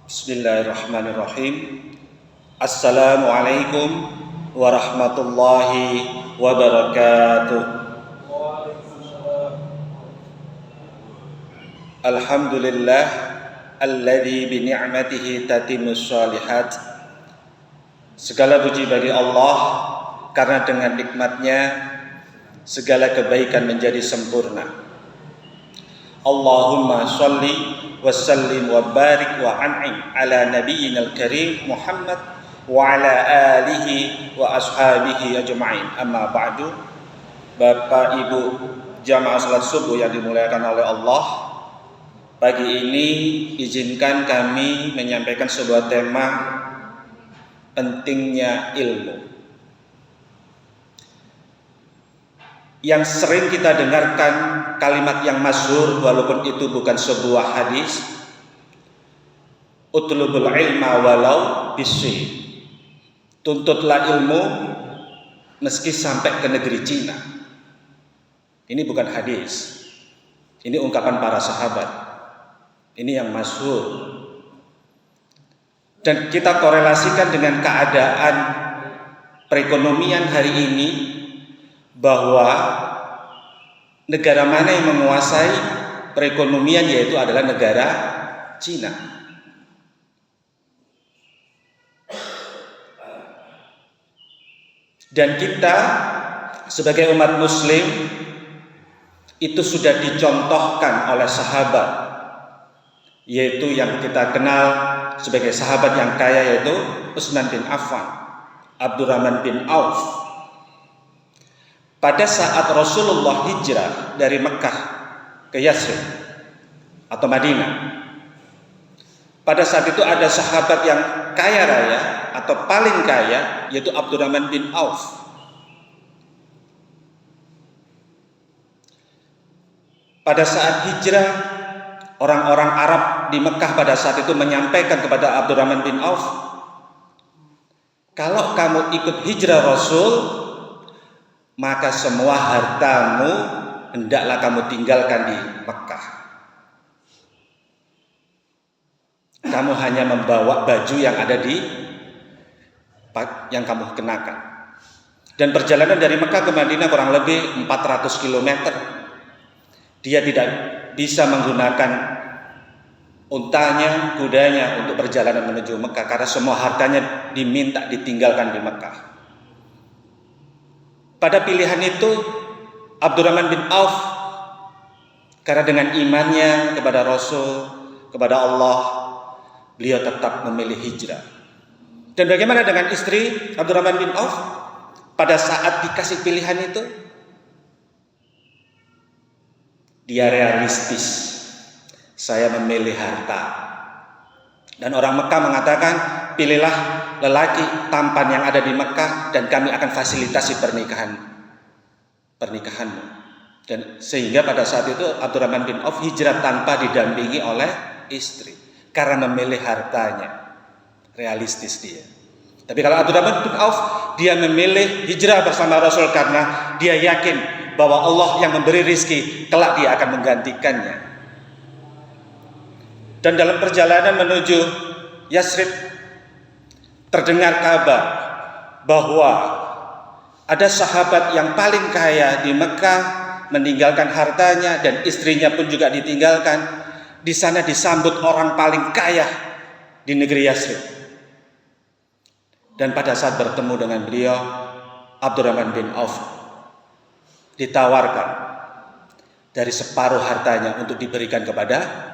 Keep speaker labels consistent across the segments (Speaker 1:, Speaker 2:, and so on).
Speaker 1: Bismillahirrahmanirrahim. Assalamualaikum warahmatullahi wabarakatuh. Alhamdulillah alladzi bi ni'matihi tatimmus shalihat. Segala puji bagi Allah karena dengan nikmatnya segala kebaikan menjadi sempurna. Allahumma sholli wa sallim wa barik wa an'im ala nabiyyinal karim Muhammad wa ala alihi wa ashabihi ajma'in. Amma ba'du. Bapak Ibu jamaah salat subuh yang dimuliakan oleh Allah, pagi ini izinkan kami menyampaikan sebuah tema pentingnya ilmu. Yang sering kita dengarkan kalimat yang masyhur walaupun itu bukan sebuah hadis, utlubul ilma walau bisyi. Tuntutlah ilmu meski sampai ke negeri Cina. Ini bukan hadis. Ini ungkapan para sahabat. Ini yang masyhur. Dan kita korelasikan dengan keadaan perekonomian hari ini, bahwa negara mana yang menguasai perekonomian yaitu adalah negara Cina. Dan kita sebagai umat muslim itu sudah dicontohkan oleh sahabat, yaitu yang kita kenal sebagai sahabat yang kaya, yaitu Utsman bin Affan, Abdurrahman bin Auf. Pada saat Rasulullah hijrah dari Mekah ke Yathrib atau Madinah, pada saat itu ada sahabat yang kaya raya atau paling kaya, yaitu Abdurrahman bin Auf. Pada saat hijrah, orang-orang Arab di Mekah pada saat itu menyampaikan kepada Abdurrahman bin Auf, kalau kamu ikut hijrah Rasul, maka semua hartamu hendaklah kamu tinggalkan di Mekah. Kamu hanya membawa baju yang ada yang kamu kenakan. Dan perjalanan dari Mekah ke Madinah kurang lebih 400 km. Dia tidak bisa menggunakan untanya, kudanya untuk perjalanan menuju Mekah karena semua hartanya diminta ditinggalkan di Mekah. Pada pilihan itu Abdurrahman bin Auf, karena dengan imannya kepada Rasul, kepada Allah, beliau tetap memilih hijrah. Dan bagaimana dengan istri Abdurrahman bin Auf? Pada saat dikasih pilihan itu, dia realistis. Saya memilih harta. Dan orang Mekah mengatakan, pilihlah lelaki tampan yang ada di Mekah dan kami akan fasilitasi pernikahanmu. Dan sehingga pada saat itu Abdurrahman bin Auf hijrah tanpa didampingi oleh istri karena memilih hartanya. Realistis dia. Tapi kalau Abdurrahman bin Auf, dia memilih hijrah bersama Rasul karena dia yakin bahwa Allah yang memberi rizki, kelak dia akan menggantikannya. Dan dalam perjalanan menuju Yathrib, terdengar kabar bahwa ada sahabat yang paling kaya di Mekah meninggalkan hartanya dan istrinya pun juga ditinggalkan. Di sana disambut orang paling kaya di negeri Yathrib. Dan pada saat bertemu dengan beliau, Abdurrahman bin Auf ditawarkan dari separuh hartanya untuk diberikan kepada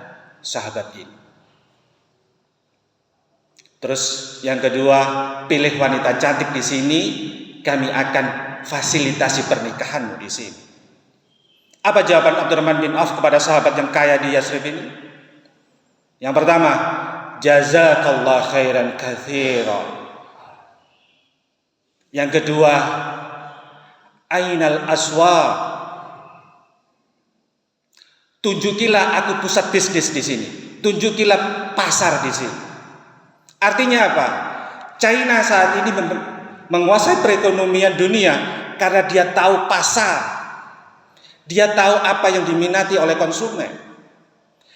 Speaker 1: sahabat ini. Terus yang kedua, pilih wanita cantik di sini, kami akan fasilitasi pernikahanmu di sini. Apa jawaban Abdurrahman bin Auf kepada sahabat yang kaya di Yathrib ini? Yang pertama, jazakallah khairan katsira. Yang kedua, ainal aswa. Tunjukilah aku pusat bisnis di sini. Tunjukilah pasar di sini. Artinya apa? China saat ini menguasai perekonomian dunia karena dia tahu pasar. Dia tahu apa yang diminati oleh konsumen.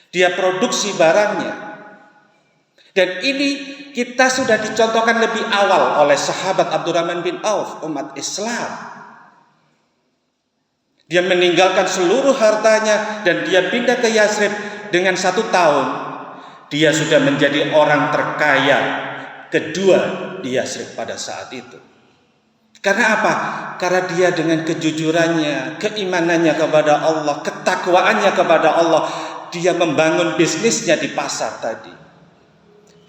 Speaker 1: Dia produksi barangnya. Dan ini kita sudah dicontohkan lebih awal oleh sahabat Abdurrahman bin Auf, umat Islam. Dia meninggalkan seluruh hartanya dan dia pindah ke Yathrib dengan 1 tahun. Dia sudah menjadi orang terkaya kedua di Yathrib pada saat itu. Karena apa? Karena dia dengan kejujurannya, keimanannya kepada Allah, ketakwaannya kepada Allah, dia membangun bisnisnya di pasar tadi.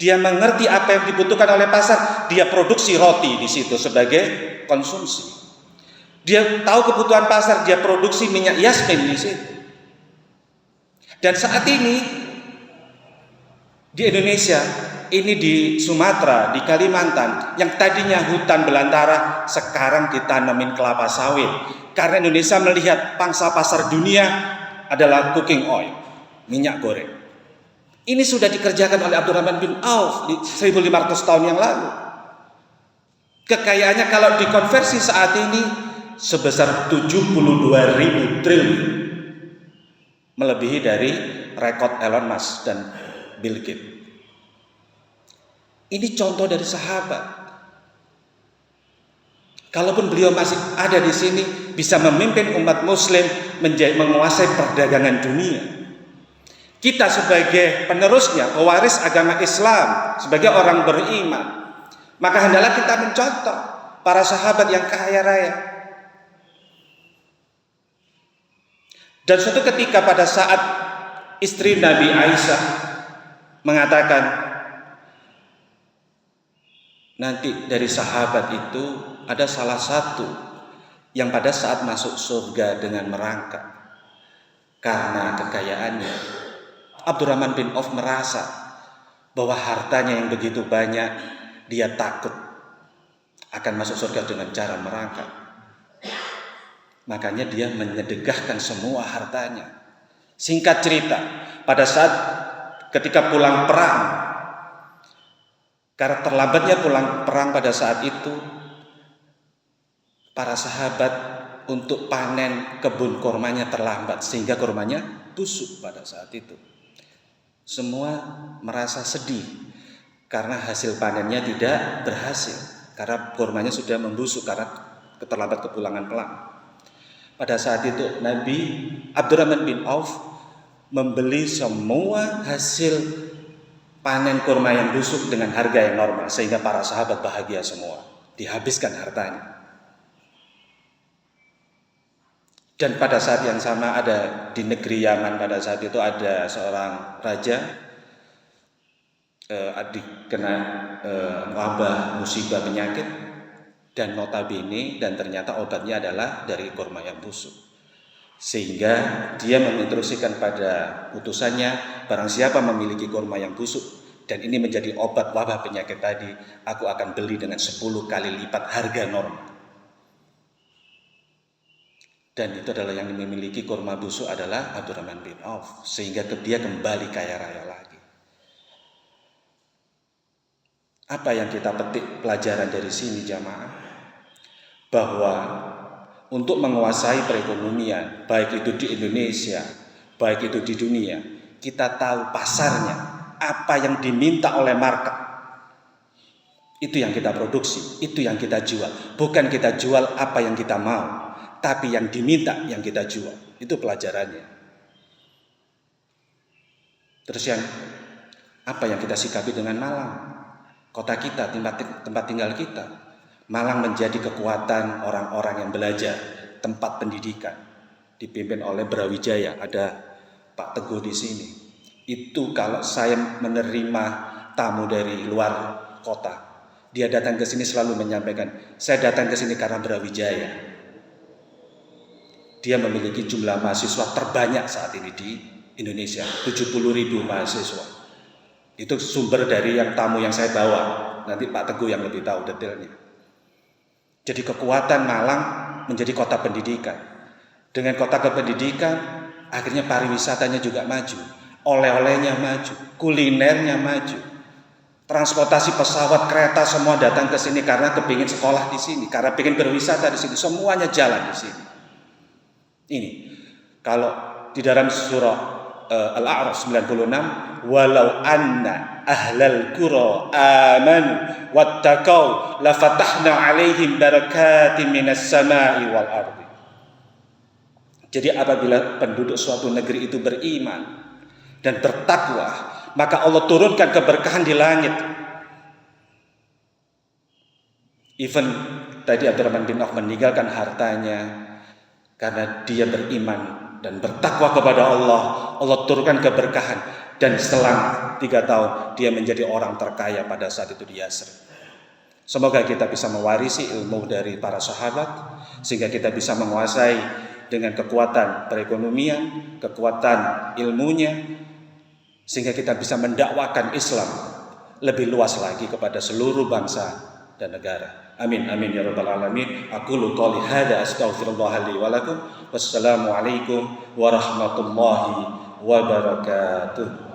Speaker 1: Dia mengerti apa yang dibutuhkan oleh pasar, dia produksi roti di situ sebagai konsumsi. Dia tahu kebutuhan pasar, dia produksi minyak yasmin di situ. Dan saat ini di Indonesia, ini di Sumatera, di Kalimantan, yang tadinya hutan belantara, sekarang ditanemin kelapa sawit. Karena Indonesia melihat pangsa pasar dunia adalah cooking oil, minyak goreng. Ini sudah dikerjakan oleh Abdurrahman bin Auf di 1500 tahun yang lalu. Kekayaannya kalau dikonversi saat ini sebesar 72.000 triliun. Melebihi dari rekod Elon Musk dan Bill Gates. Ini contoh dari sahabat. Kalaupun beliau masih ada di sini, bisa memimpin umat muslim menguasai perdagangan dunia. Kita sebagai penerusnya, pewaris agama Islam, sebagai orang beriman, maka hendaklah kita mencontoh para sahabat yang kaya raya. Dan suatu ketika pada saat istri Nabi Aisyah mengatakan, nanti dari sahabat itu ada salah satu yang pada saat masuk surga dengan merangkak karena kekayaannya. Abdurrahman bin Auf merasa bahwa hartanya yang begitu banyak, dia takut akan masuk surga dengan cara merangkak. Makanya dia menyedekahkan semua hartanya. Singkat cerita, pada saat ketika pulang perang, karena terlambatnya pulang perang pada saat itu, para sahabat untuk panen kebun kurmanya terlambat, sehingga kurmanya busuk pada saat itu. Semua merasa sedih karena hasil panennya tidak berhasil, karena kurmanya sudah membusuk karena keterlambat kepulangan perang. Pada saat itu Nabi Abdurrahman bin Auf membeli semua hasil panen kurma yang busuk dengan harga yang normal, sehingga para sahabat bahagia semua, dihabiskan hartanya. Dan pada saat yang sama ada di negeri Yaman, pada saat itu ada seorang raja kena wabah, musibah, penyakit, dan notabene dan ternyata obatnya adalah dari kurma yang busuk. Sehingga dia menginstruksikan pada utusannya, barang siapa memiliki kurma yang busuk dan ini menjadi obat wabah penyakit tadi, aku akan beli dengan 10 kali lipat harga normal. Dan itu adalah yang memiliki kurma busuk adalah Abdurrahman bin Auf, sehingga dia kembali kaya raya lagi. Apa yang kita petik pelajaran dari sini jamaah? Bahwa untuk menguasai perekonomian, baik itu di Indonesia, baik itu di dunia, kita tahu pasarnya, apa yang diminta oleh market. Itu yang kita produksi, itu yang kita jual. Bukan kita jual apa yang kita mau, tapi yang diminta yang kita jual. Itu pelajarannya. Terus apa yang kita sikapi dengan Malang, kota kita, tempat tinggal kita. Malang menjadi kekuatan orang-orang yang belajar, tempat pendidikan, dipimpin oleh Brawijaya. Ada Pak Teguh di sini. Itu kalau saya menerima tamu dari luar kota, dia datang ke sini selalu menyampaikan, saya datang ke sini karena Brawijaya. Dia memiliki jumlah mahasiswa terbanyak saat ini di Indonesia, 70.000 mahasiswa. Itu sumber dari yang tamu yang saya bawa. Nanti Pak Teguh yang lebih tahu detailnya. Jadi kekuatan Malang menjadi kota pendidikan. Dengan kota kependidikan, akhirnya pariwisatanya juga maju. Oleh-olehnya maju, kulinernya maju. Transportasi pesawat, kereta semua datang ke sini karena kepingin sekolah di sini, karena pengen berwisata di sini. Semuanya jalan di sini. Ini kalau di dalam surah Al-A'raf 96, walau anna ahlal qura amanu wattaqau lafatahna 'alaihim barakatin minas sama'i wal ardi. Jadi apabila penduduk suatu negeri itu beriman dan bertakwa, maka Allah turunkan keberkahan di langit. Even tadi Abdurrahman bin Auf meninggalkan hartanya karena dia beriman dan bertakwa kepada Allah, Allah turunkan keberkahan, dan setelah 3 tahun dia menjadi orang terkaya pada saat itu di Yasrib. Semoga kita bisa mewarisi ilmu dari para sahabat sehingga kita bisa menguasai dengan kekuatan perekonomian, kekuatan ilmunya, sehingga kita bisa mendakwakan Islam lebih luas lagi kepada seluruh bangsa dan negara. Amin amin ya rabbal alamin. Aqulu qouli hadza astaghfirullah li wa lakum. Wassalamu alaikum warahmatullahi wabarakatuh.